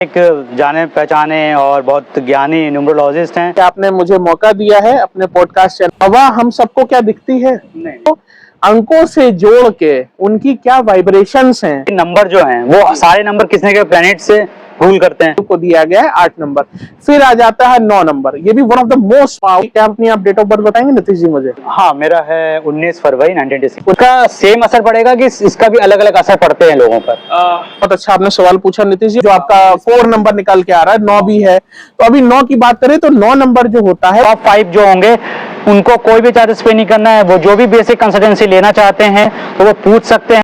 एक जाने पहचाने और बहुत ज्ञानी न्यूमरोलॉजिस्ट हैं। आपने मुझे मौका दिया है अपने पॉडकास्ट चैनल। हवा हम सबको क्या दिखती है? नहीं। तो अंकों से जोड़ के उनकी क्या वाइब्रेशंस हैं, नंबर जो हैं वो सारे नंबर किसने के प्लेनेट से रूल करते हैं। को दिया गया है 8 नंबर। फिर आ जाता है 9 नंबर, ये भी one of the most powerful. क्या अपनी आप डेट ऑफ बर्थ बताएंगे नीतीश जी मुझे? हाँ, मेरा है 19 फरवरी 1986। उसका सेम असर पड़ेगा कि इसका भी अलग अलग असर पड़ते हैं लोगों पर? बहुत अच्छा आपने सवाल पूछा नीतीश जी। जो आपका 4 नंबर निकल के आ रहा है, 9 भी है, तो अभी 9 की बात करें तो 9 नंबर जो होता है, टॉप 5 जो होंगे उनको कोई भी चार्जेस पे नहीं करना है। वो जो भी बेसिक कंसल्टेंसी लेना चाहते हैं तो वो पूछ सकते हैं।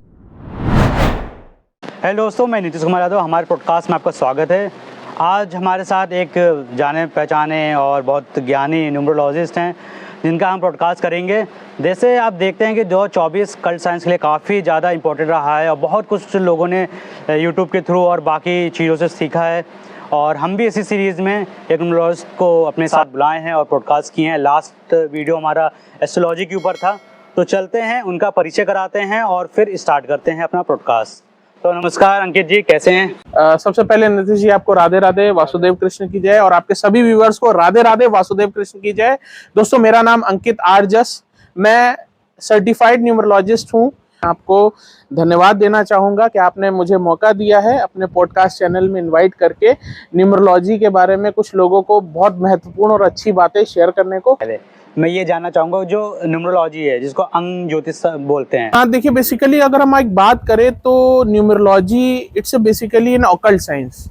हेलो दोस्तों, मैं नीतीश कुमार यादव, हमारे पॉडकास्ट में आपका स्वागत है। आज हमारे साथ एक जाने पहचाने और बहुत ज्ञानी न्यूमरोलॉजिस्ट हैं जिनका हम पॉडकास्ट करेंगे। जैसे आप देखते हैं कि 2024 कल्ट साइंस के लिए काफ़ी ज़्यादा इम्पोर्टेंट रहा है और बहुत कुछ लोगों ने यूट्यूब के थ्रू और बाकी चीज़ों से सीखा है। और हम भी इसी सीरीज़ में एक न्यूमरोलॉजिस्ट को अपने साथ बुलाए हैं और पॉडकास्ट किए हैं। लास्ट वीडियो हमारा एस्ट्रोलॉजी के ऊपर था, तो चलते हैं उनका परिचय कराते हैं और फिर स्टार्ट करते हैं अपना पॉडकास्ट। तो नमस्कार अंकित जी, कैसे हैं? सबसे पहले नीतीश जी आपको राधे राधे वासुदेव कृष्ण की जय, और आपके सभी व्यूअर्स को राधे राधे वासुदेव कृष्ण की जय। दोस्तों, मेरा नाम अंकित आर जस, मैं सर्टिफाइड न्यूमरोलॉजिस्ट हूं। आपको धन्यवाद देना चाहूंगा कि आपने मुझे मौका दिया है अपने पॉडकास्ट चैनल में इनवाइट करके न्यूमरोलॉजी के बारे में कुछ लोगों को बहुत महत्वपूर्ण और अच्छी बातें शेयर करने को। मैं ये जानना चाहूंगा, जो न्यूमरोलॉजी है जिसको अंग ज्योतिष बोलते हैं। हाँ, देखिए, बेसिकली अगर हम एक बात करें तो numerology it's basically an occult science.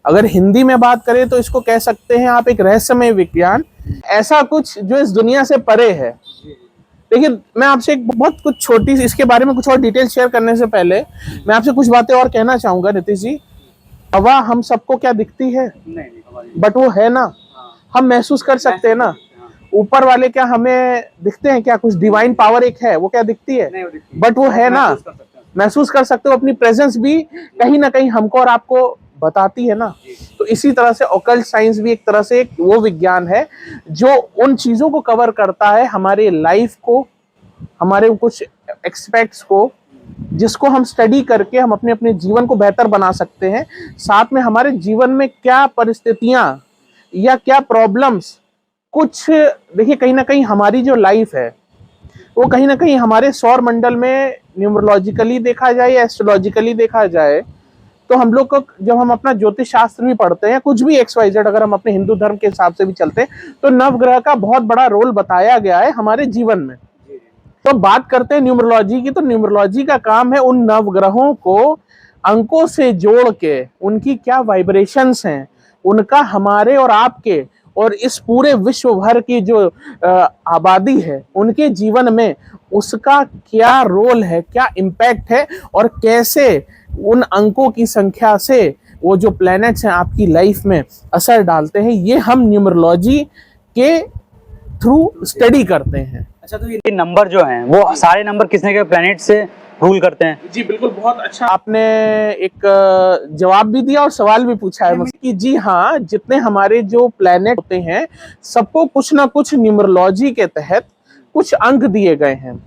अगर हिंदी में बात करें तो इसको कह सकते हैं आप एक रहस्यमय विज्ञान, ऐसा कुछ जो इस दुनिया से परे है। देखिए, मैं आपसे एक बहुत कुछ छोटी सी इसके बारे में कुछ और डिटेल शेयर करने से पहले मैं आपसे कुछ बातें और कहना चाहूंगा नीतीश जी। हवा हम सबको क्या दिखती है? बट वो है ना, हम महसूस कर सकते हैं ना। ऊपर वाले क्या हमें दिखते हैं क्या? कुछ डिवाइन पावर एक है, वो क्या दिखती है? बट वो है ना, महसूस कर सकते हो। अपनी प्रेजेंस भी कहीं ना कहीं हमको और आपको बताती है ना। तो इसी तरह से ऑकल्ट साइंस भी एक तरह से एक वो विज्ञान है जो उन चीजों को कवर करता है, हमारे लाइफ को, हमारे कुछ एक्सपेक्ट्स को, जिसको हम स्टडी करके हम अपने अपने जीवन को बेहतर बना सकते हैं। साथ में हमारे जीवन में क्या परिस्थितियां या क्या प्रॉब्लम्स, कुछ देखिए, कहीं ना कहीं हमारी जो लाइफ है वो कहीं ना कहीं हमारे सौर मंडल में न्यूमरोलॉजिकली देखा जाए या एस्ट्रोलॉजिकली देखा जाए तो हम लोग को, जब हम अपना ज्योतिष शास्त्र भी पढ़ते हैं, कुछ भी XYZ, अगर हम अपने हिंदू धर्म के हिसाब से भी चलते हैं, तो नवग्रह का बहुत बड़ा रोल बताया गया है हमारे जीवन में। तो बात करते हैं न्यूमरोलॉजी की, तो न्यूमरोलॉजी का काम है उन नवग्रहों को अंकों से जोड़ के उनकी क्या वाइब्रेशंस हैं, उनका हमारे और आपके और इस पूरे विश्व भर की जो आबादी है उनके जीवन में उसका क्या रोल है, क्या इम्पैक्ट है, और कैसे उन अंकों की संख्या से वो जो प्लैनेट्स हैं आपकी लाइफ में असर डालते हैं, ये हम न्यूमरोलॉजी के थ्रू स्टडी करते हैं। अच्छा, तो ये नंबर जो हैं वो सारे नंबर किसने के प्लेनेट से रूल करते हैं? जी बिल्कुल, बहुत अच्छा आपने एक जवाब भी दिया और सवाल भी पूछा है मुझसे कि जी हाँ, जितने हमारे जो प्लैनेट होते हैं सबको कुछ ना कुछ न्यूमरोलॉजी के तहत कुछ अंक दिए गए हैं।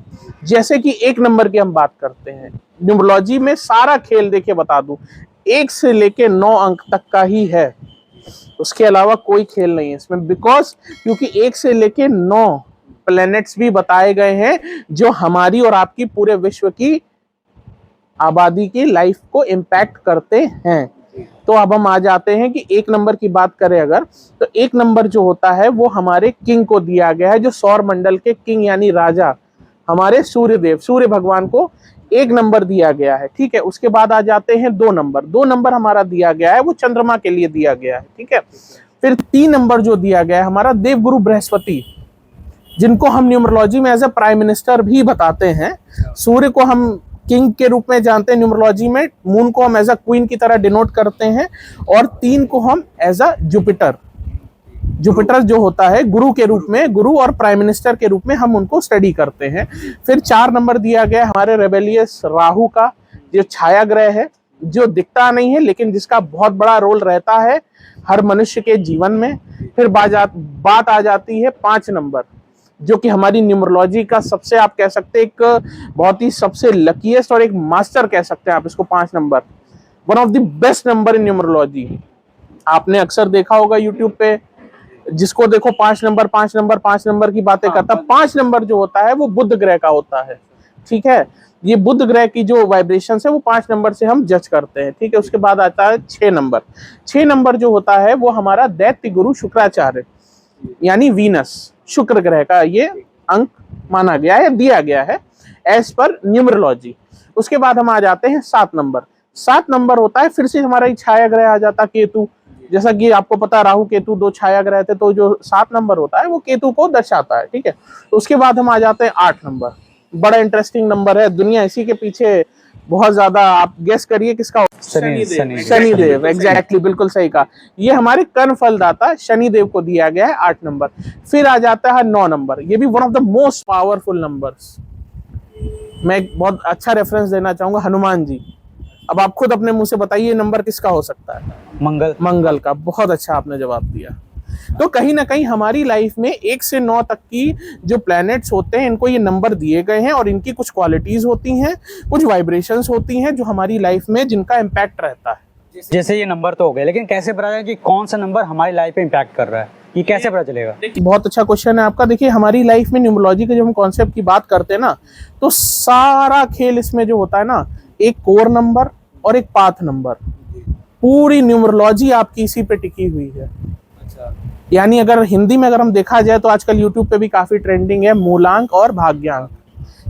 जैसे कि 1 नंबर की हम बात करते हैं, न्यूमरोलॉजी में सारा खेल देखिए बता दूं, 1 से लेके 9 अंक तक का ही है, उसके अलावा कोई खेल नहीं है इसमें। बिकॉज क्योंकि 1 से लेके 9 प्लैनेट्स भी बताए गए हैं जो हमारी और आपकी पूरे विश्व की आबादी की लाइफ को इम्पैक्ट करते हैं। तो अब हम आ जाते हैं कि 1 नंबर की बात करें अगर, तो 1 नंबर जो होता है वो हमारे किंग को दिया गया है, जो सौर मंडल के किंग यानी राजा, हमारे सूर्यदेव, सूर्य भगवान को 1 नंबर दिया गया है। ठीक है, उसके बाद आ जाते हैं 2 नंबर। 2 नंबर हमारा दिया गया है वो चंद्रमा के लिए दिया गया है। ठीक है, फिर 3 नंबर जो दिया गया है हमारा देवगुरु बृहस्पति, जिनको हम न्यूमरोलॉजी में एज ए प्राइम मिनिस्टर भी बताते हैं। सूर्य को हम किंग के रूप में जानते हैं न्यूमरोलॉजी में, मून को हम एज अ क्वीन की तरह डिनोट करते हैं, और 3 को हम एज अ जुपिटर जो होता है गुरु के रूप में, गुरु और प्राइम मिनिस्टर के रूप में हम उनको स्टडी करते हैं। फिर 4 नंबर दिया गया हमारे रेबेलियस राहु का, जो छाया ग्रह है, जो दिखता नहीं है लेकिन जिसका बहुत बड़ा रोल रहता है हर मनुष्य के जीवन में। फिर बात आ जाती है 5 नंबर, जो कि हमारी न्यूमरोलॉजी का सबसे, आप कह सकते हैं एक बहुत ही सबसे लकीएस्ट और एक मास्टर कह सकते हैं आप इसको। 5 number one of the best number in numerology. आपने अक्सर देखा होगा यूट्यूब पे, जिसको देखो 5 नंबर 5 नंबर 5 नंबर की बातें करता। 5 नंबर जो होता है वो बुध ग्रह का होता है, ठीक है। ये बुध ग्रह की जो वाइब्रेशन है वो 5 नंबर से हम जज करते हैं, ठीक है। उसके बाद आता है 6 नंबर। 6 नंबर जो होता है वो हमारा दैत्य गुरु शुक्राचार्य यानी वीनस, शुक्र ग्रह का ये अंक माना गया है, दिया गया है एज पर न्यूमरोलॉजी। उसके बाद हम आ जाते हैं 7 नंबर। 7 नंबर होता है फिर से हमारा ही छाया ग्रह आ जाता, केतु। जैसा कि आपको पता, राहु केतु 2 छाया ग्रह थे, तो जो 7 नंबर होता है वो केतु को दर्शाता है, ठीक है। तो उसके बाद हम आ जाते हैं 8 नंबर। बड़ा इंटरेस्टिंग नंबर है, दुनिया इसी के पीछे बहुत ज्यादा। आप गेस करिए किसका? शनिदेव, एग्जैक्टली, बिल्कुल सही कहा। ये हमारे कर्म फलदाता शनिदेव को दिया गया है 8 नंबर। फिर आ जाता है 9 नंबर। ये भी one of the most powerful numbers. मैं एक बहुत अच्छा रेफरेंस देना चाहूंगा, हनुमान जी। अब आप खुद अपने मुंह से बताइए नंबर किसका हो सकता है? मंगल का। बहुत अच्छा आपने जवाब दिया। तो कहीं ना कहीं हमारी लाइफ में 1 से 9 तक की जो प्लैनेट्स होते हैं इनको ये नंबर दिए गए हैं, और इनकी कुछ क्वालिटीज होती हैं, कुछ वाइब्रेशंस होती हैं जो हमारी लाइफ में जिनका इम्पैक्ट रहता है। जैसे ये नंबर तो हो गए, लेकिन कैसे पता चलेगा कि कौन सा नंबर हमारी लाइफ पे इम्पैक्ट कर रहा है? ये कैसे पता चलेगा? बहुत अच्छा क्वेश्चन है आपका। देखिए, हमारी लाइफ में न्यूमरोलॉजी के जब हम कॉन्सेप्ट की बात करते हैं ना, तो सारा खेल इसमें जो होता है ना, एक कोर नंबर और एक पाथ नंबर। पूरी न्यूमरोलॉजी आपकी इसी पे टिकी हुई है। यानी अगर हिंदी में अगर हम देखा जाए तो आजकल यूट्यूब पे भी काफी ट्रेंडिंग है मूलांक और भाग्यांक,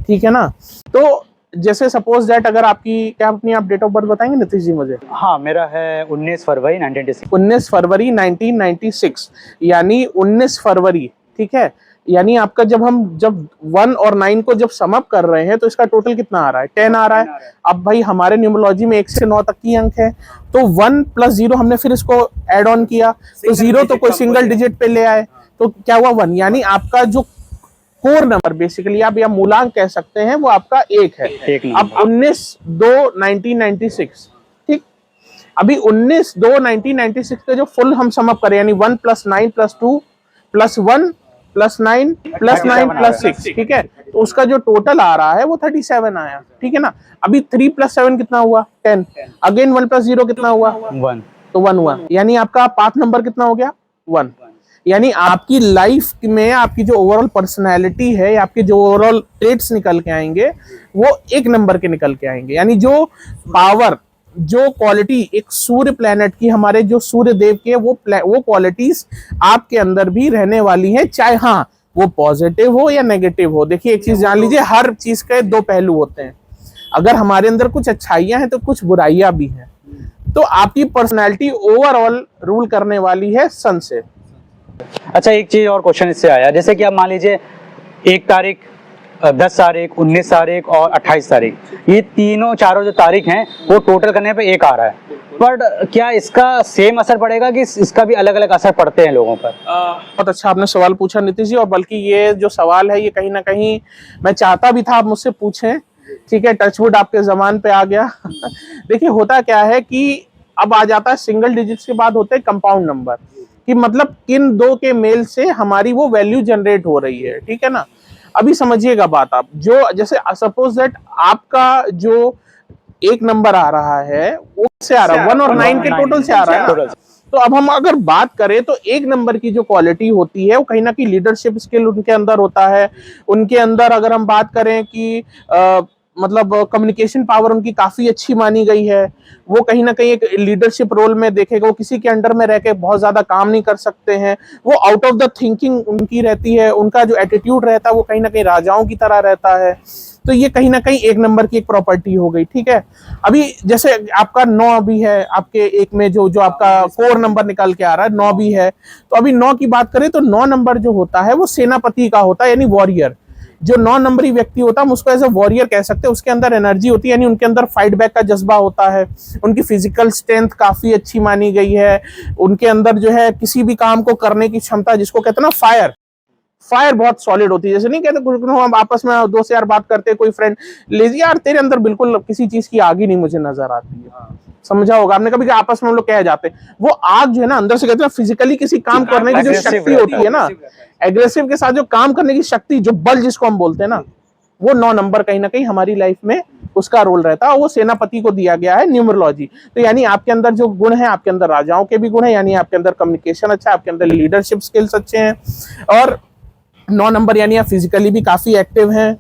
ठीक है ना। तो जैसे सपोज दैट अगर आपकी, क्या अपनी आप डेट ऑफ बर्थ बताएंगे नीतीश जी मुझे? हाँ, मेरा है 19 फरवरी 1996। 19 फरवरी 1996, यानी 19 फरवरी, ठीक है। यानी आपका जब 1 और 9 को जब सम अप कर रहे हैं तो इसका टोटल कितना आ रहा है? 10 आ रहा है। अब भाई हमारे न्यूमरोलॉजी में 1 से 9 तक की अंक है, तो 1 + 0 हमने फिर इसको ऐड ऑन किया, तो 0 तो कोई सिंगल डिजिट पे ले आए, तो क्या हुआ? 1। यानी आपका जो कोर नंबर बेसिकली आप या मूलांक कह सकते हैं वो आपका 1 है। अब 19/2/1996, ठीक। अभी 19/2/1996 का जो फुल हम सम अप करें, यानी 1 + 9 + 2 + 1 + 9 + 9 + 6, ठीक है। तो उसका जो टोटल आ रहा है वो 37 आया, ठीक है ना। अभी 3 + 7 कितना हुआ? 10। अगेन 1 + 0 कितना हुआ? 1। तो 1 हुआ। यानी आपका पाथ नंबर कितना हो गया? 1। यानी आपकी लाइफ में आपकी जो ओवरऑल पर्सनैलिटी है, आपके जो ओवरऑल ट्रेट्स निकल के आएंगे वो 1 नंबर के निकल के आएंगे। यानी जो पावर, जो क्वालिटी एक सूर्य प्लैनेट की, हमारे जो सूर्य देव के वो क्वालिटीज आपके अंदर भी रहने वाली है, चाहे हाँ वो पॉजिटिव हो या नेगेटिव हो। देखिए, एक चीज जान लीजिए, हर चीज के 2 पहलू होते हैं। अगर हमारे अंदर कुछ अच्छाइयां हैं तो कुछ बुराइयां भी हैं। तो आपकी पर्सनैलिटी ओवरऑल रूल करने वाली है सन से। अच्छा, एक चीज और क्वेश्चन इससे आया, जैसे कि आप मान लीजिए 1 तारीख, 10 तारीख, 19 तारीख और 28 तारीख, ये चारों जो तारीख हैं वो टोटल करने पे 1 आ रहा है, पर क्या इसका सेम असर पड़ेगा कि इसका भी अलग अलग असर पड़ते हैं लोगों पर? बहुत अच्छा आपने सवाल पूछा नीतीश जी, और बल्कि ये जो सवाल है ये कहीं ना कहीं मैं चाहता भी था आप मुझसे पूछें, ठीक है। टचवुड आपके जमान पे आ गया। देखिए, होता क्या है कि अब आ जाता है सिंगल डिजिट्स के बाद होते हैं कंपाउंड नंबर, कि मतलब किन 2 के मेल से हमारी वो वैल्यू जनरेट हो रही है, ठीक है ना। अभी समझिएगा बात आप, जो जैसे सपोज दैट आपका जो 1 नंबर आ रहा है वो से आ रहा है 1 और 9 के टोटल से आ रहा है ना। तो अब हम अगर बात करें तो 1 नंबर की जो क्वालिटी होती है वो कहीं ना कहीं लीडरशिप स्किल उनके अंदर होता है। उनके अंदर अगर हम बात करें कि मतलब कम्युनिकेशन पावर उनकी काफी अच्छी मानी गई है। वो कहीं ना कहीं एक लीडरशिप रोल में देखेगा, वो किसी के अंडर में रह के बहुत ज्यादा काम नहीं कर सकते हैं। वो आउट ऑफ द थिंकिंग उनकी रहती है, उनका जो एटीट्यूड रहता है वो कहीं ना कहीं राजाओं की तरह रहता है। तो ये कहीं ना कहीं 1 नंबर की एक प्रॉपर्टी हो गई, ठीक है। अभी जैसे आपका 9 भी है, आपके एक में जो आपका कोर नंबर निकल के आ रहा है 9 भी है। तो अभी 9 की बात करें तो 9 नंबर जो होता है वो सेनापति का होता है, यानी वॉरियर। जो 9 नंबरी व्यक्ति होता है हम उसको एज ए वॉरियर कह सकते हैं। उसके अंदर एनर्जी होती है, यानी उनके अंदर फाइट बैक का जज्बा होता है। उनकी फिजिकल स्ट्रेंथ काफी अच्छी मानी गई है। उनके अंदर जो है किसी भी काम को करने की क्षमता, जिसको कहते हैं ना फायर बहुत सॉलिड होती है। जैसे नहीं कहते कुछ हम आपस में दोस्त से यार बात करते हैं, कोई फ्रेंड लेजी, यार तेरे अंदर बिल्कुल किसी चीज की आग ही नहीं मुझे नजर आती है। समझा होगा आपने कभी, आपस में हम लोग कह जाते हैं। वो आग जो है ना अंदर से, कहते हैं फिजिकली किसी काम करने की जो शक्ति होती है ना, एग्रेसिव के साथ जो काम करने की शक्ति, जो बल जिसको हम बोलते हैं ना, वो 9 नंबर कहीं ना कहीं हमारी लाइफ में उसका रोल रहता है, और वो सेनापति को दिया गया है न्यूमरोलॉजी। तो यानी आपके अंदर जो गुण है, आपके अंदर राजाओं के भी गुण है, यानी आपके अंदर कम्युनिकेशन अच्छा है, आपके अंदर लीडरशिप स्किल्स अच्छे हैं, और 9 नंबर यानी आप फिजिकली भी काफी एक्टिव हैं,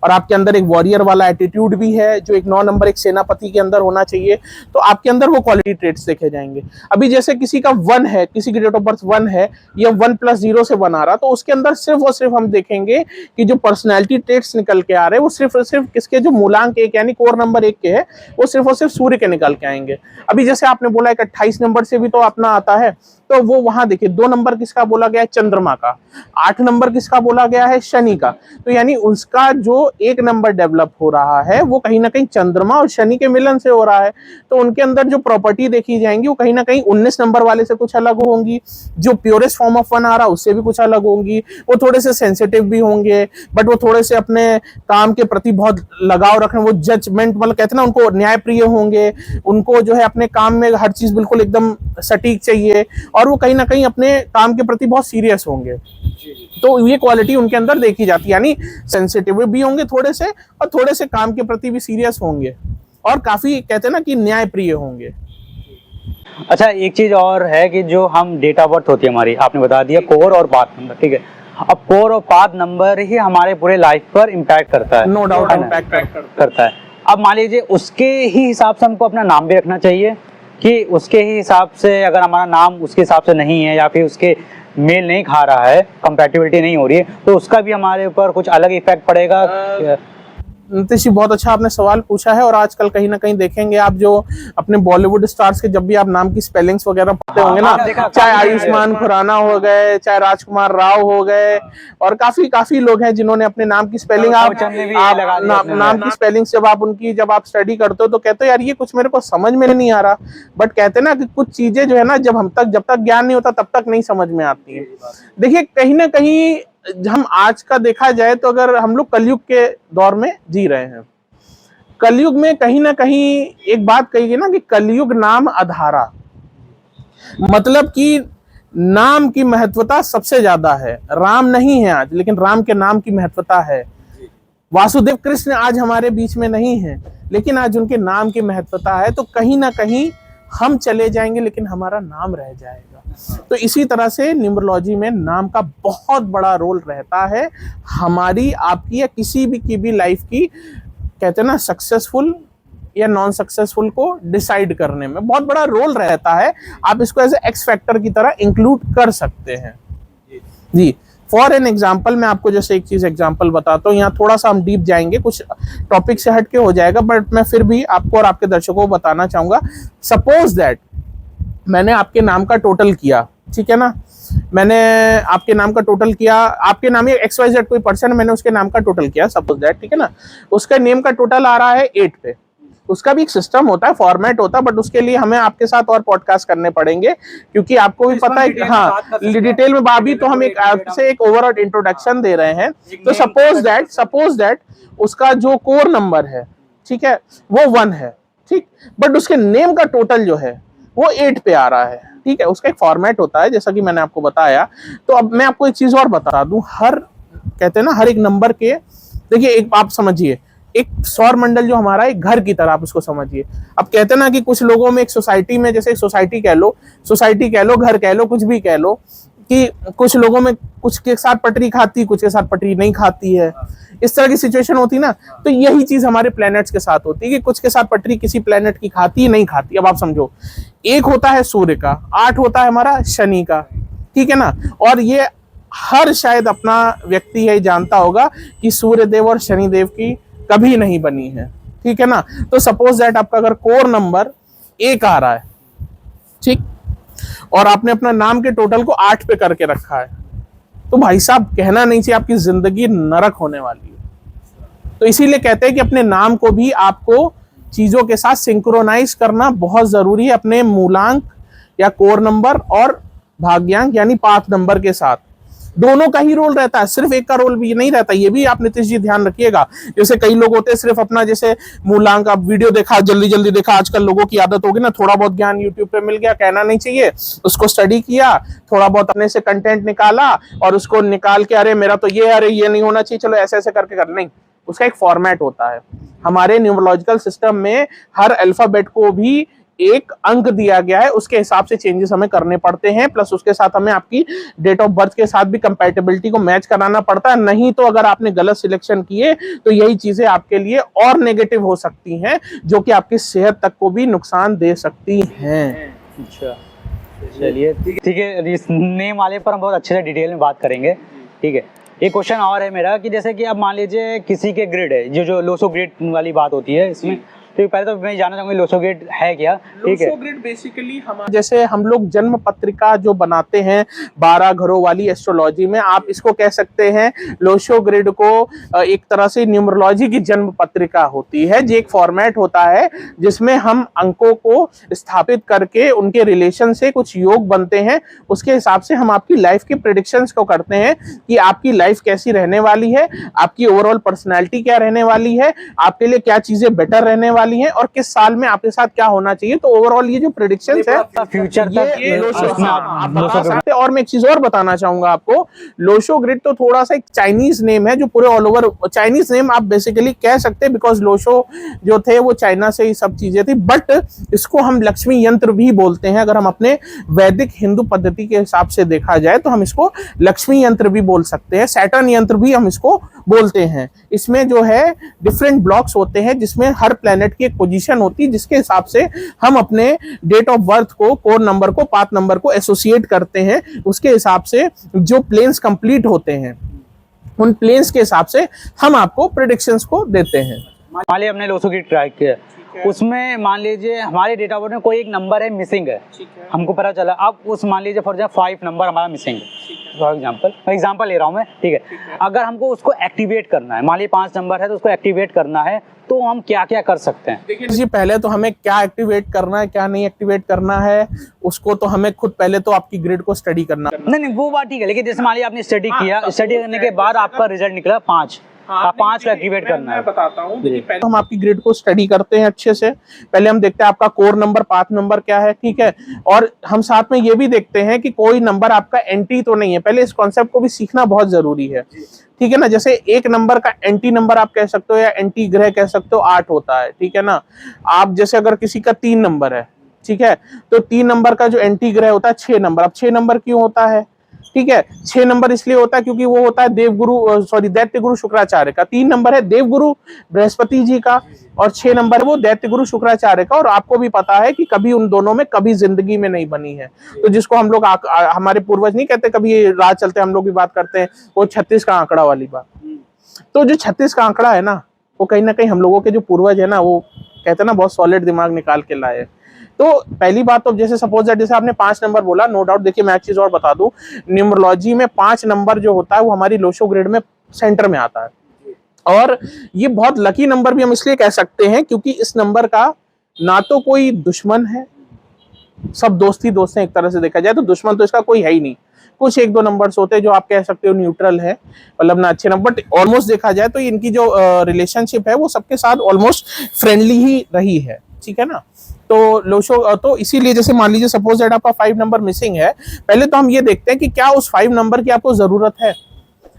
और आपके अंदर एक वॉरियर वाला एटीट्यूड भी है जो एक 9 नंबर एक सेनापति के अंदर होना चाहिए। तो आपके अंदर वो क्वालिटी ट्रेट्स देखे जाएंगे। अभी जैसे किसी का 1 है, किसी की डेट ऑफ बर्थ 1 है, या 1 + 0 से 1 आ रहा, तो उसके अंदर सिर्फ और सिर्फ हम देखेंगे कि जो पर्सनैलिटी ट्रेट्स निकल के आ रहे हैं वो सिर्फ और सिर्फ किसके, जो मूलांक 1 यानी कोर नंबर 1 के है, वो सिर्फ और सिर्फ सूर्य के निकल के आएंगे। अभी जैसे आपने बोला एक 28 नंबर से भी तो अपना आता है, तो वो वहां देखिए 2 नंबर किसका बोला गया है, चंद्रमा का, 8 नंबर किसका बोला गया है, शनि का। तो यानी उसका जो 1 नंबर डेवलप हो रहा है वो कहीं ना कहीं चंद्रमा और शनि के मिलन से हो रहा है। तो उनके अंदर जो प्रॉपर्टी देखी जाएंगी वो कहीं ना कहीं 19 नंबर वाले से कुछ अलग होंगी, जो प्योरेस्ट फॉर्म ऑफ 1 आ रहा उससे भी कुछ अलग होंगी। वो थोड़े से सेंसिटिव भी होंगे, बट वो थोड़े से अपने काम के प्रति बहुत लगाव रखने, वो जजमेंट मतलब कहते हैं ना, उनको न्यायप्रिय होंगे, उनको जो है अपने काम में हर चीज बिल्कुल एकदम सटीक चाहिए, और वो कहीं ना कहीं अपने काम के प्रति बहुत सीरियस होंगे। तो ये क्वालिटी उनके अंदर देखी जाती है, यानी सेंसिटिव भी होंगे थोड़े से, और थोड़े से काम के प्रति भी सीरियस होंगे, और काफी कहते हैं ना कि न्यायप्रिय होंगे। अच्छा, एक चीज और है कि जो हम डेट ऑफ बर्थ होती है हमारी, आपने बता दिया कोर और पाथ नंबर, ठीक है। अब कोर और पाथ नंबर ही हमारे पूरे लाइफ पर इम्पैक्ट करता है, नो डाउट इम्पैक्ट करता है। अब मान लीजिए उसके ही हिसाब से हमको अपना नाम भी रखना चाहिए, कि उसके ही हिसाब से अगर हमारा नाम उसके हिसाब से नहीं है, या फिर उसके मेल नहीं खा रहा है, कंपैटिबिलिटी नहीं हो रही है, तो उसका भी हमारे ऊपर कुछ अलग इफेक्ट पड़ेगा। नितिश जी, बहुत अच्छा आपने सवाल पूछा है। और आजकल कहीं ना कहीं देखेंगे आप, जो अपने बॉलीवुड स्टार्स के जब भी आप नाम की स्पेलिंग्स वगैरह पढ़ते होंगे ना, चाहे आयुष्मान खुराना हो गए, चाहे राजकुमार राव हो गए, और काफी लोग हैं जिन्होंने अपने नाम की स्पेलिंग, नाम की स्पेलिंग जब आप स्टडी करते हो तो कहते हो यार ये कुछ मेरे को समझ में नहीं आ रहा। बट कहते हैं ना कि कुछ चीजें जो है ना, जब तक ज्ञान नहीं होता तब तक नहीं समझ में आती है। देखिए कहीं ना कहीं हम आज का देखा जाए तो अगर हम लोग कलयुग के दौर में जी रहे हैं, कलयुग में कहीं ना कहीं एक बात कही गई ना कि कलयुग नाम अधारा, मतलब कि नाम की महत्वता सबसे ज्यादा है। राम नहीं है आज, लेकिन राम के नाम की महत्वता है। वासुदेव कृष्ण आज हमारे बीच में नहीं है, लेकिन आज उनके नाम की महत्वता है। तो कहीं ना कहीं हम चले जाएंगे लेकिन हमारा नाम रह जाएगा। तो इसी तरह से न्यूमरोलॉजी में नाम का बहुत बड़ा रोल रहता है हमारी, आपकी, या किसी भी की भी लाइफ की, कहते हैं ना, सक्सेसफुल या नॉन सक्सेसफुल को डिसाइड करने में बहुत बड़ा रोल रहता है। आप इसको एज एक्स फैक्टर की तरह इंक्लूड कर सकते हैं जी। फॉर एन एग्जाम्पल मैं आपको जैसे एक चीज एग्जाम्पल बताता हूँ, यहाँ थोड़ा सा हम डीप जाएंगे, कुछ टॉपिक से हटके हो जाएगा, बट मैं फिर भी आपको और आपके दर्शकों को बताना चाहूंगा। सपोज दैट मैंने आपके नाम का टोटल किया, ठीक है ना, मैंने आपके नाम का टोटल किया, आपके नाम ये XYZ कोई पर्सन है, मैंने उसके नाम का टोटल किया सपोज दैट, ठीक है ना, उसका नेम का टोटल आ रहा है 8 पे। उसका भी एक सिस्टम होता है, फॉर्मेट होता है, बट उसके लिए हमें आपके साथ और पॉडकास्ट करने पड़ेंगे, क्योंकि आपको भी पता है कि हाँ डिटेल में बाबी, तो हम एक आपसे एक ओवरऑल इंट्रोडक्शन दे रहे हैं। तो सपोज दैट उसका जो कोर नंबर है, ठीक है, वो 1 है, ठीक, बट उसके नेम का टोटल जो है वो 8 पे आ रहा है, ठीक है। उसका एक फॉर्मेट होता है जैसा कि मैंने आपको बताया। तो अब मैं आपको एक चीज और बता दूं, हर कहते हैं ना हर एक नंबर के, देखिए एक आप समझिए, एक सौर मंडल जो हमारा एक घर की तरह आप उसको समझिए। अब कहते हैं ना कि कुछ लोगों में एक सोसाइटी में, जैसे सोसाइटी कह लो, घर कह लो, कुछ भी कह लो, कि कुछ लोगों में कुछ के साथ पटरी खाती, कुछ के साथ पटरी नहीं खाती है, इस तरह की सिचुएशन होती ना। तो यही चीज हमारे प्लैनेट्स के साथ होती है कि कुछ के साथ पटरी किसी प्लैनेट की खाती नहीं खाती। अब आप समझो, 1 होता है सूर्य का, 8 होता है हमारा शनि का, ठीक है ना। और ये हर शायद अपना व्यक्ति है जानता होगा कि सूर्य देव और शनि देव की कभी नहीं बनी है, ठीक है ना। तो सपोज दैट आपका अगर कोर नंबर 1 आ रहा है, ठीक, और आपने अपना नाम के टोटल को 8 पे करके रखा है, तो भाई साहब कहना नहीं चाहिए आपकी जिंदगी नरक होने वाली है। तो इसीलिए कहते हैं कि अपने नाम को भी आपको चीजों के साथ सिंक्रोनाइज करना बहुत जरूरी है, अपने मूलांक या कोर नंबर और भाग्यांक यानी पाथ नंबर के साथ। दोनों का ही रोल रहता है, सिर्फ एक का रोल भी नहीं रहता। ये भी आप नितिश जी ध्यान रखिएगा। जैसे कई लोग होते हैं सिर्फ अपना, जैसे मूलांक, आप वीडियो देखा, जल्दी देखा, आजकल लोगों की आदत होगी ना, थोड़ा बहुत ज्ञान यूट्यूब पे मिल गया, कहना नहीं चाहिए, उसको स्टडी किया, थोड़ा बहुत अपने से कंटेंट निकाला और उसको निकाल के अरे मेरा तो ये, अरे ये नहीं होना चाहिए, चलो ऐसे ऐसे करके कर, नहीं, उसका एक फॉर्मेट होता है। हमारे न्यूमरोलॉजिकल सिस्टम में हर अल्फाबेट को भी एक अंक दिया गया है, उसके हिसाब से चेंजेस हमें करने पड़ते हैं, प्लस उसके साथ हमें आपकी डेट ऑफ बर्थ के साथ भी कंपैटिबिलिटी को मैच कराना पड़ता है। नहीं तो अगर आपने गलत सिलेक्शन किए तो यही चीजें आपके लिए और नेगेटिव हो सकती हैं, जो कि आपकी सेहत तक को भी नुकसान दे सकती हैं। अच्छा, चलिए ठीक है, इस नेम वाले पर हम बहुत अच्छे से डिटेल में बात करेंगे। ठीक है, एक क्वेश्चन और है मेरा कि जैसे कि अब मान लीजिए किसी के ग्रिड है, जो लोसो ग्रिड वाली बात होती है इसमें, तो पहले तो मैं जानना चाहूंगा लोसो ग्रिड है क्या? ठीक है, लोसो ग्रिड बेसिकली जैसे हम लोग जन्म पत्रिका जो बनाते हैं 12 घरों वाली एस्ट्रोलॉजी में, आप इसको कह सकते हैं लोसो ग्रिड को एक तरह से न्यूमरोलॉजी की जन्म पत्रिका होती है, जो एक फॉर्मेट होता है जिसमें हम अंकों को स्थापित करके उनके रिलेशन से कुछ योग बनते हैं। उसके हिसाब से हम आपकी लाइफ की प्रेडिक्शंस को करते हैं कि आपकी लाइफ कैसी रहने वाली है, आपकी ओवरऑल पर्सनैलिटी क्या रहने वाली है, आपके लिए क्या चीजें बेटर रहने वाली है और किस साल में आपके साथ क्या होना चाहिए। तो ओवरऑल ये जो प्रेडिक्शंस है फ्यूचर ये लोशो आप बता सकते हैं। और मैं एक चीज और बताना चाहूंगा आपको, लोशो ग्रिड तो थोड़ा सा एक चाइनीज नेम है जो पूरे ऑल ओवर चाइनीज नेम आप बेसिकली कह सकते हैं, बिकॉज लोशो जो थे वो चाइना से ही सब चीजें थी, बट इसको हम लक्ष्मी यंत्र भी बोलते हैं। अगर हम अपने वैदिक हिंदू पद्धति के हिसाब से देखा जाए तो हम इसको लक्ष्मी यंत्र भी बोल सकते हैं, सैटर्न यंत्र भी हम इसको बोलते हैं। इसमें जो है डिफरेंट ब्लॉक्स होते हैं जिसमें हर प्लेनेट की एक पोजीशन होती है, जिसके हिसाब से हम अपने डेट ऑफ बर्थ को, कोड नंबर को, पाथ नंबर को एसोसिएट करते हैं। उसके हिसाब से जो प्लेन्स कंप्लीट होते हैं उन प्लेन्स के हिसाब से हम आपको प्रेडिक्शंस को देते हैं। मान लीजिए हमने लोसो ग्रिड ट्राई किया, उसमें मान लीजिए हमारे डेट ऑफ बर्थ में कोई एक नंबर है मिसिंग है, हमको पता चला। अब उस मान लीजिए फॉर एग्जाम्पल 5 नंबर हमारा मिसिंग है, फॉर एग्जाम्पल ले रहा हूँ मैं। ठीक है, अगर हमको उसको एक्टिवेट करना है, मान लीजिए 5 नंबर है तो उसको एक्टिवेट करना है, तो हम क्या क्या कर सकते हैं? देखिए जी, पहले तो हमें क्या एक्टिवेट करना है क्या नहीं एक्टिवेट करना है उसको तो हमें खुद पहले तो आपकी ग्रिड को स्टडी करना। नहीं वो बात ठीक है, लेकिन जैसे मान लीजिए आपने स्टडी किया, स्टडी करने के बाद आपका रिजल्ट निकला 5, 5 का एक्टिवेट करना है। मैं बताता हूँ, पहले हम आपकी ग्रिड को स्टडी करते हैं अच्छे से। पहले हम देखते हैं आपका कोर नंबर, पाथ नंबर क्या है, ठीक है, और हम साथ में ये भी देखते हैं कि कोई नंबर आपका एंटी तो नहीं है। पहले इस कॉन्सेप्ट को भी सीखना बहुत जरूरी है, ठीक है ना। जैसे एक नंबर का एंटी नंबर आप कह सकते हो या एंटी ग्रह कह सकते हो, 8 होता है, ठीक है ना। आप जैसे अगर किसी का 3 नंबर है, ठीक है, तो 3 नंबर का जो एंटी ग्रह होता है 6 नंबर। अब 6 नंबर क्यों होता है? ठीक है, 6 नंबर इसलिए होता है क्योंकि वो होता है दैत्य गुरु शुक्राचार्य का। 3 नंबर है देवगुरु बृहस्पति जी का और 6 नंबर वो दैत्य गुरु शुक्राचार्य का। और आपको भी पता है कि कभी उन दोनों में कभी जिंदगी में नहीं बनी है, तो जिसको हम लोग हमारे पूर्वज नहीं कहते, कभी राह चलते हम लोग भी बात करते हैं, वो 36 का आंकड़ा वाली बात। तो जो 36 का आंकड़ा है ना, वो कहीं ना कहीं हम लोगों के जो पूर्वज है ना, वो कहते हैं ना बहुत सॉलिड दिमाग निकाल के लाए। तो पहली बात तो जैसे सपोज दैट जैसे आपने 5 नंबर बोला, नो डाउट। देखिए मैं एक चीज और बता दूं, न्यूमरोलॉजी में 5 नंबर जो होता है वो हमारी लोशो ग्रिड में सेंटर में आता है। और ये बहुत लकी नंबर भी हम इसलिए कह सकते हैं क्योंकि इस नंबर का ना तो कोई दुश्मन है, सब दोस्ती दोस्त हैं एक तरह से देखा जाए तो, दुश्मन तो इसका कोई है ही नहीं। कुछ 1-2 नंबर्स होते हैं जो आप कह सकते हो न्यूट्रल है, मतलब ना अच्छे नंबर, बट ऑलमोस्ट देखा जाए तो इनकी जो रिलेशनशिप है वो सबके साथ ऑलमोस्ट फ्रेंडली ही रही है, ठीक है ना। तो लोशो तो इसीलिए जैसे मान लीजिए सपोज दैट आपका 5 नंबर मिसिंग है, पहले तो हम ये देखते हैं कि क्या उस 5 नंबर की आपको जरूरत है।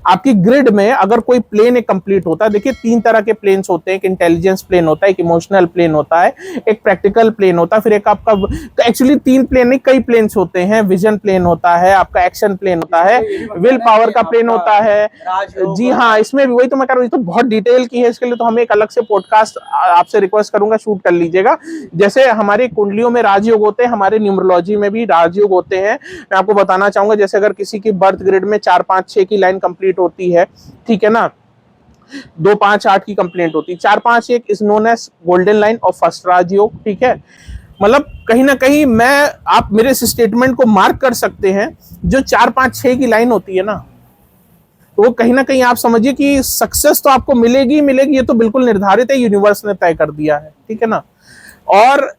आपकी ग्रिड में अगर कोई प्लेन एक कंप्लीट होता है, देखिए 3 तरह के प्लेन्स होते हैं, एक इंटेलिजेंस प्लेन होता है, एक इमोशनल प्लेन होता है, एक प्रैक्टिकल प्लेन होता है, फिर एक आपका, तो एक्चुअली 3 प्लेन नहीं कई प्लेन्स होते हैं। विजन प्लेन होता है, आपका एक्शन प्लेन होता है, विल पावर का प्लेन होता है। जी हाँ, इसमें भी वही तो मैं कह रहा हूँ, तो बहुत डिटेल की है, इसके लिए तो हमें एक अलग से पॉडकास्ट आपसे रिक्वेस्ट करूंगा, शूट कर लीजिएगा। जैसे हमारी कुंडलियों में राजयोग होते हैं, हमारे न्यूमरोलॉजी में भी राजयोग होते हैं। मैं आपको बताना चाहूंगा, जैसे अगर किसी की बर्थ ग्रिड में 4, 5, 6 की लाइन कंप्लीट होती है, ठीक है ना, 2, 5, 8 की कंप्लेंट होती है, 4, 5, 1 is known as golden line of first Rajyog, ठीक है। मतलब कहीं ना कहीं आप मेरे इस स्टेटमेंट को मार्क कर सकते हैं, जो 4, 5, 6 की लाइन होती है ना, तो वो कहीं ना कहीं आप समझिए कि सक्सेस तो आपको मिलेगी मिलेगी, ये तो बिल्कुल निर्धारित है, यूनिवर्स ने तय कर दिया है, ठीक है ना। और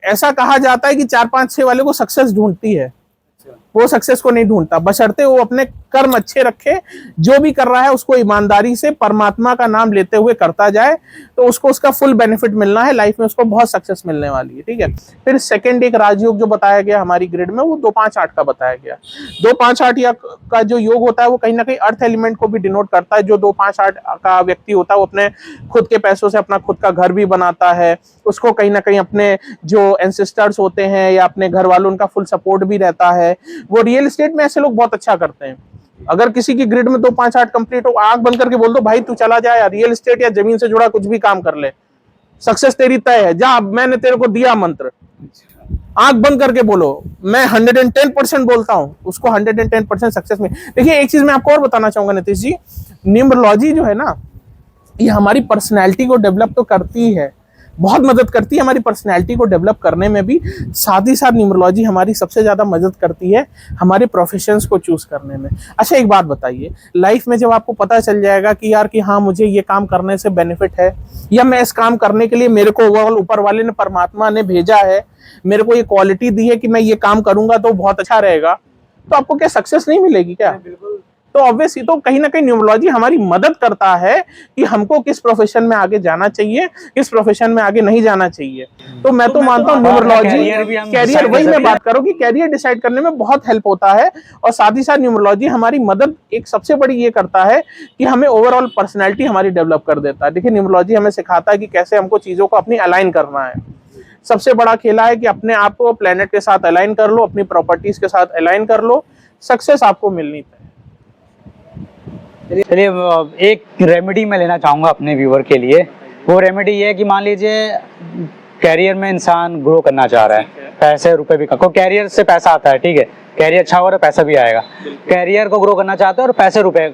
ऐसा कहा जाता है कि 4, 5, 6 वाले को सक्सेस ढूंढती है, वो सक्सेस को नहीं ढूंढता, बशर्ते वो अपने कर्म अच्छे रखे, जो भी कर रहा है उसको ईमानदारी से परमात्मा का नाम लेते हुए करता जाए, तो उसको उसका फुल बेनिफिट मिलना है लाइफ में, उसको बहुत सक्सेस मिलने वाली है। ठीक है, फिर सेकंड एक राजयोग जो बताया गया हमारी ग्रिड में, वो 2-5-8 का बताया गया। 2-5-8 या का जो योग होता है वो कहीं ना कहीं अर्थ एलिमेंट को भी डिनोट करता है। जो 2-5-8 का व्यक्ति होता है वो अपने खुद के पैसों से अपना खुद का घर भी बनाता है, उसको कहीं ना कहीं अपने जो एंसेस्टर्स होते हैं या अपने घर वालों, उनका फुल सपोर्ट भी रहता है। वो रियल एस्टेट में ऐसे लोग बहुत अच्छा करते हैं। अगर किसी की ग्रिड में 2-5-8 कंप्लीट हो, आंख बंद करके बोल दो भाई तू चला जाए या रियल एस्टेट या जमीन से जुड़ा कुछ भी काम कर ले, सक्सेस तेरी तय है, जा मैंने तेरे को दिया मंत्र, आंख बंद करके बोलो। मैं 110% बोलता हूं, उसको 110% सक्सेस में। देखिए एक चीज मैं आपको और बताना चाहूंगा नीतीश जी, न्यूमरोलॉजी जो है ना, ये हमारी पर्सनैलिटी को डेवलप तो करती है, बहुत मदद करती है हमारी पर्सनैलिटी को डेवलप करने में भी। साथ ही साथ न्यूमरोलॉजी हमारी सबसे ज़्यादा मदद करती है हमारे प्रोफेशंस को चूज़ करने में। अच्छा एक बात बताइए, लाइफ में जब आपको पता चल जाएगा कि यार कि हाँ मुझे ये काम करने से बेनिफिट है, या मैं इस काम करने के लिए मेरे को ओवरऑल ऊपर वाले ने, परमात्मा ने भेजा है, मेरे को ये क्वालिटी दी है कि मैं ये काम करूंगा तो बहुत अच्छा रहेगा, तो आपको क्या सक्सेस नहीं मिलेगी क्या? बिल्कुल। तो ऑब्वियसली तो कहीं ना कहीं न्यूमरोलॉजी हमारी मदद करता है कि हमको किस प्रोफेशन में आगे जाना चाहिए, किस प्रोफेशन में आगे नहीं जाना चाहिए। तो मैं तो मानता हूँ न्यूमरोलॉजी कैरियर, वही मैं बात करूँ कि कैरियर डिसाइड करने में बहुत हेल्प होता है। और साथ ही साथ न्यूमरोलॉजी हमारी मदद एक सबसे बड़ी ये करता है कि हमें ओवरऑल पर्सनैलिटी हमारी डेवलप कर देता है। देखिए न्यूमरोलॉजी हमें सिखाता है कि कैसे हमको चीजों को अपनी अलाइन करना है। सबसे बड़ा खेला है कि अपने आप को प्लेनेट के साथ अलाइन कर लो, अपनी प्रॉपर्टीज के साथ अलाइन कर लो, सक्सेस आपको मिलनी है। चलिए एक रेमेडी मैं लेना चाहूँगा अपने व्यूअर के लिए। वो रेमेडी ये है कि मान लीजिए कैरियर में इंसान ग्रो करना चाह रहा है, पैसे रुपए भी, को कैरियर से पैसा आता है, ठीक है, कैरियर अच्छा होगा तो पैसा भी आएगा। कैरियर को ग्रो करना चाहता है और पैसे रुपए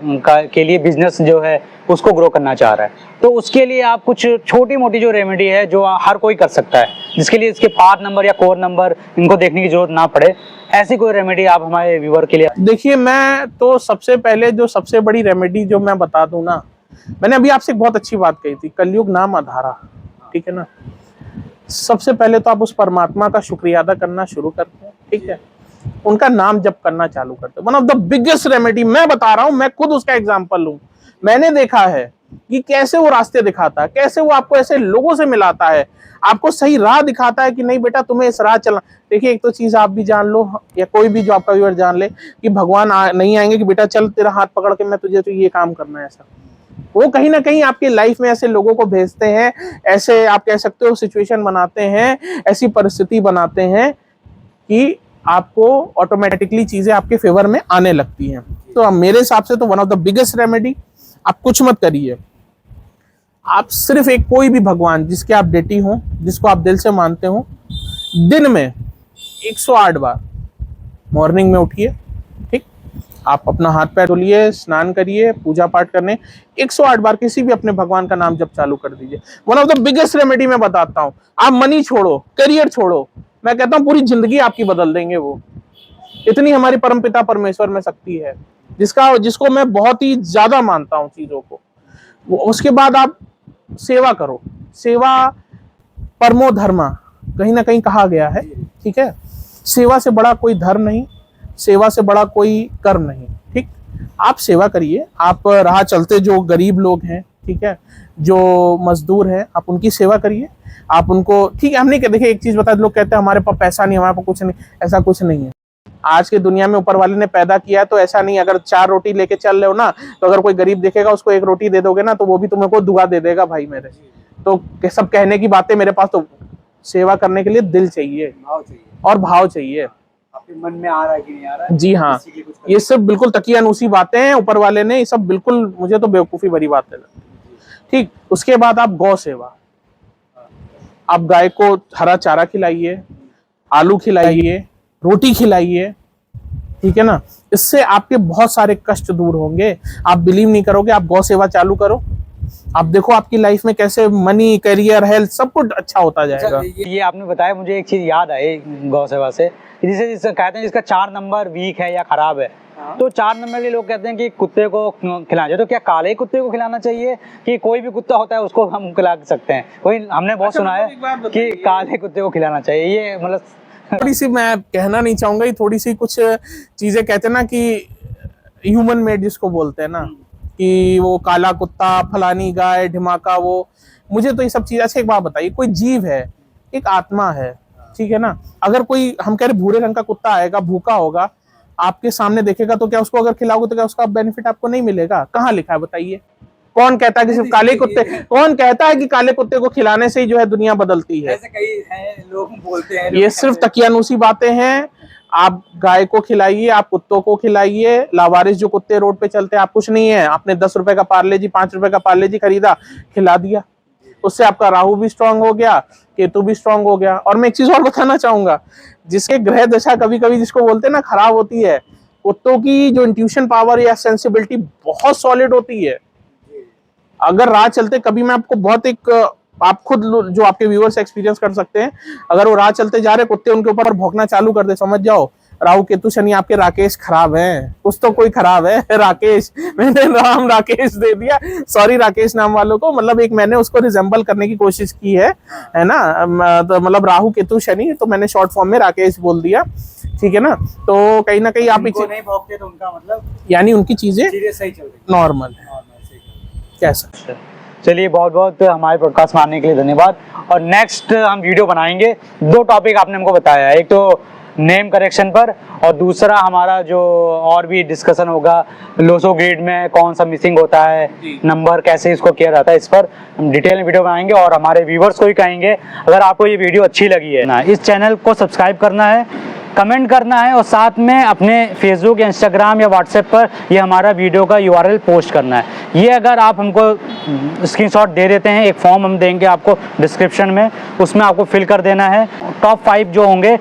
के लिए बिजनेस जो है उसको ग्रो करना चाह रहा है, तो उसके लिए आप कुछ छोटी मोटी जो रेमेडी है जो हर कोई कर सकता है, जिसके लिए इसके पार्ट नंबर या कोर नंबर इनको देखने की जरूरत ना पड़े, ऐसी कोई रेमेडी आप हमारे व्यूअर के लिए? देखिए मैं तो सबसे पहले जो सबसे बड़ी रेमेडी जो मैं बता दूं ना, मैंने अभी आपसे एक बहुत अच्छी बात कही थी, कलयुग नाम आधारा, ठीक है ना। सबसे पहले तो आप उस परमात्मा का शुक्रिया अदा करना शुरू करते हैं, ठीक है, उनका नाम जप करना चालू करते हैं। One of the biggest remedy मैं बता रहा हूं, मैं खुद उसका एग्जाम्पल लूं। मैंने देखा है कि कैसे वो रास्ते दिखाता है, कैसे वो आपको ऐसे लोगों से मिलाता है, आपको सही राह दिखाता है कि नहीं बेटा तुम्हें इस राह चलना। देखिए एक तो चीज आप भी जान लो या कोई भी जो आपका व्यूअर जान ले कि भगवान नहीं आएंगे कि बेटा चल तेरा हाथ पकड़ के मैं तुझे तो ये काम करना है, ऐसा। वो कहीं ना कहीं आपकी लाइफ में ऐसे लोगों को भेजते हैं, ऐसे आप कह सकते हो सिचुएशन बनाते हैं, ऐसी परिस्थिति बनाते हैं कि आपको ऑटोमेटिकली चीजें आपके फेवर में आने लगती हैं। तो मेरे हिसाब से तो one of the biggest remedy, आप कुछ मत करिए, आप सिर्फ एक कोई भी भगवान जिसके आप डेटी हो, जिसको आप दिल से मानते हो, दिन में 108 बार मॉर्निंग में उठिए, ठीक, आप अपना हाथ पैर धोलिए, स्नान करिए, पूजा पाठ करने 108 बार किसी भी अपने भगवान का नाम जब चालू कर दीजिए। One of the biggest remedy मैं बताता हूँ, आप मनी छोड़ो, करियर छोड़ो, मैं कहता हूँ पूरी जिंदगी आपकी बदल देंगे वो। इतनी हमारी परमपिता परमेश्वर में शक्ति है, जिसको मैं बहुत ही ज्यादा मानता हूँ चीजों को। उसके बाद आप सेवा करो, सेवा परमो धर्मा कहीं ना कहीं कहा गया है, ठीक है। सेवा से बड़ा कोई धर्म नहीं, सेवा से बड़ा कोई कर्म नहीं, ठीक। आप सेवा करिए, आप राह चलते जो गरीब लोग हैं, ठीक है, जो मजदूर हैं, आप उनकी सेवा करिए, आप उनको, ठीक है। हमने देखिए एक चीज बता, लोग कहते हैं हमारे पास पैसा नहीं, हमारे पास कुछ नहीं, ऐसा कुछ नहीं है। आज के दुनिया में ऊपर वाले ने पैदा किया तो ऐसा नहीं, अगर 4 रोटी लेके चल रहे हो ना, तो अगर कोई गरीब देखेगा उसको 1 रोटी दे दोगे ना, तो वो भी तुम्हें को दुआ दे देगा भाई मेरे। तो सब कहने की बातें, मेरे पास तो सेवा करने के लिए दिल चाहिए और भाव चाहिए। आपके मन में आ रहा है कि नहीं आ रहा है? जी हाँ, ये सब बिल्कुल तकियानूसी बातें हैं ऊपर वाले ने, ये सब बिल्कुल मुझे तो बेवकूफी भरी बातें लगती, ठीक। उसके बाद आप गौ सेवा, आप गाय को हरा चारा खिलाइए, आलू खिलाइए, रोटी खिलाइए, ठीक है ना। इससे आपके बहुत सारे कष्ट दूर होंगे। आप बिलीव नहीं करोगे, आप गौ सेवा चालू करो, आप देखो आपकी लाइफ में कैसे मनी, करियर, हेल्थ सब कुछ अच्छा होता जाएगा। अच्छा, ये आपने बताया, मुझे एक चीज याद आई गौ सेवा से, जिसे कहते हैं जिसका 4 नंबर वीक है या खराब है, तो 4 नंबर के लोग कहते हैं कि कुत्ते को खिलाना चाहिए। तो क्या काले कुत्ते को खिलाना चाहिए कि कोई भी कुत्ता होता है उसको हम खिला सकते हैं? कोई हमने बहुत सुना है कि काले कुत्ते को खिलाना चाहिए, ये मतलब थोड़ी सी मैं कहना नहीं चाहूंगा, ये थोड़ी सी कुछ चीजें कहते हैं ना कि ह्यूमन मेड जिसको बोलते हैं ना, कि वो काला कुत्ता, फलानी गाय, ढिमाका, वो मुझे तो ये सब चीज। अच्छा एक बात बताइए, कोई जीव है, एक आत्मा है, ठीक है ना। अगर कोई, हम कह रहे भूरे रंग का कुत्ता आएगा, भूखा होगा, आपके सामने देखेगा, तो क्या उसको अगर खिलाओगे तो क्या उसका बेनिफिट आपको नहीं मिलेगा? कहाँ लिखा है बताइए? कौन कहता है कि सिर्फ काले कुत्ते, कौन कहता है कि काले कुत्ते को खिलाने से ही जो है दुनिया बदलती है? ऐसे कई हैं लोग बोलते हैं, ये सिर्फ तकियानुसी बातें हैं। आप गाय को खिलाइए, आप कुत्तों को खिलाइए। लावारिस जो कुत्ते रोड पे चलते हैं, आप कुछ नहीं है, आपने 10 रुपए का पार्ले जी, 5 रुपए का पार्ले जी खरीदा, खिला दिया, उससे आपका राहु भी स्ट्रांग हो गया, केतु भी स्ट्रांग हो गया। और मैं एक चीज और बताना चाहूंगा, जिसके ग्रह दशा कभी कभी जिसको बोलते हैं ना खराब होती है, कुत्तों की जो इंट्यूशन पावर या सेंसिबिलिटी बहुत सॉलिड होती है। अगर राह चलते, कभी मैं आपको बहुत एक, आप खुद जो आपके व्यूअर्स एक्सपीरियंस कर सकते हैं, अगर वो राह चलते जा रहे, कुत्ते उनके ऊपर भौंकना चालू कर दे, समझ जाओ राहु केतु शनि आपके राकेश खराब हैं। कुछ तो कोई खराब है, राकेश, मैंने नाम राकेश दे दिया, सॉरी राकेश नाम वालों को, मतलब एक मैंने उसको रिजेंबल करने की कोशिश की है ना, तो मतलब राहु केतु शनि, तो मैंने शॉर्ट फॉर्म में राकेश बोल दिया, ठीक है ना। तो कहीं ना कहीं आप नहीं भौंकते तो उनका मतलब यानी उनकी चीजें सही चल रही, नॉर्मल है, कैसा। चलिए बहुत बहुत हमारे पॉडकास्ट में आने के लिए धन्यवाद। और नेक्स्ट हम वीडियो बनाएंगे, 2 टॉपिक आपने हमको बताया है, एक तो नेम करेक्शन पर, और दूसरा हमारा जो और भी डिस्कशन होगा लोसो ग्रिड में कौन सा मिसिंग होता है, नंबर कैसे इसको किया जाता है, इस पर हम डिटेल में वीडियो बनाएंगे। और हमारे व्यूवर्स को भी कहेंगे, अगर आपको ये वीडियो अच्छी लगी है ना, इस चैनल को सब्सक्राइब करना है, कमेंट करना है, और साथ में अपने फेसबुक या इंस्टाग्राम या व्हाट्सएप पर ये हमारा वीडियो का URL पोस्ट करना है। ये अगर आप हमको स्क्रीनशॉट दे देते हैं, एक फॉर्म हम देंगे आपको डिस्क्रिप्शन में, उसमें आपको फिल कर देना है। टॉप 5 जो होंगे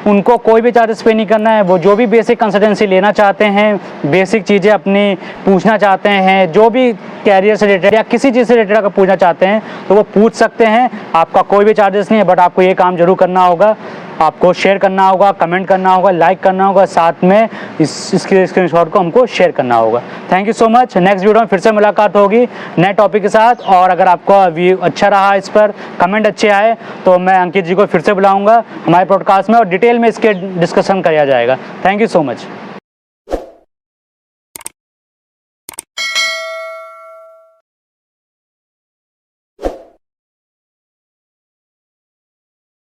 उनको कोई भी चार्जेस पे नहीं करना है। वो जो भी बेसिक कंसल्टेंसी लेना चाहते हैं, बेसिक चीज़ें अपनी पूछना चाहते हैं, जो भी कैरियर से रिलेटेड या किसी चीज़ से रिलेटेड अगर पूछना चाहते हैं तो वो पूछ सकते हैं। आपका कोई भी चार्जेस नहीं है, बट आपको ये काम जरूर करना होगा, आपको शेयर करना होगा, कमेंट करना होगा, लाइक करना होगा, साथ में इसके स्क्रीनशॉट को हमको शेयर करना होगा। Thank you so much. Next video में फिर से मुलाकात होगी नए टॉपिक के साथ। और अगर आपका व्यू अच्छा रहा, इस पर कमेंट अच्छे आए, तो मैं अंकित जी को फिर से बुलाऊंगा हमारे पॉडकास्ट में और डिटेल में इसके डिस्कशन किया जाएगा। Thank you so much.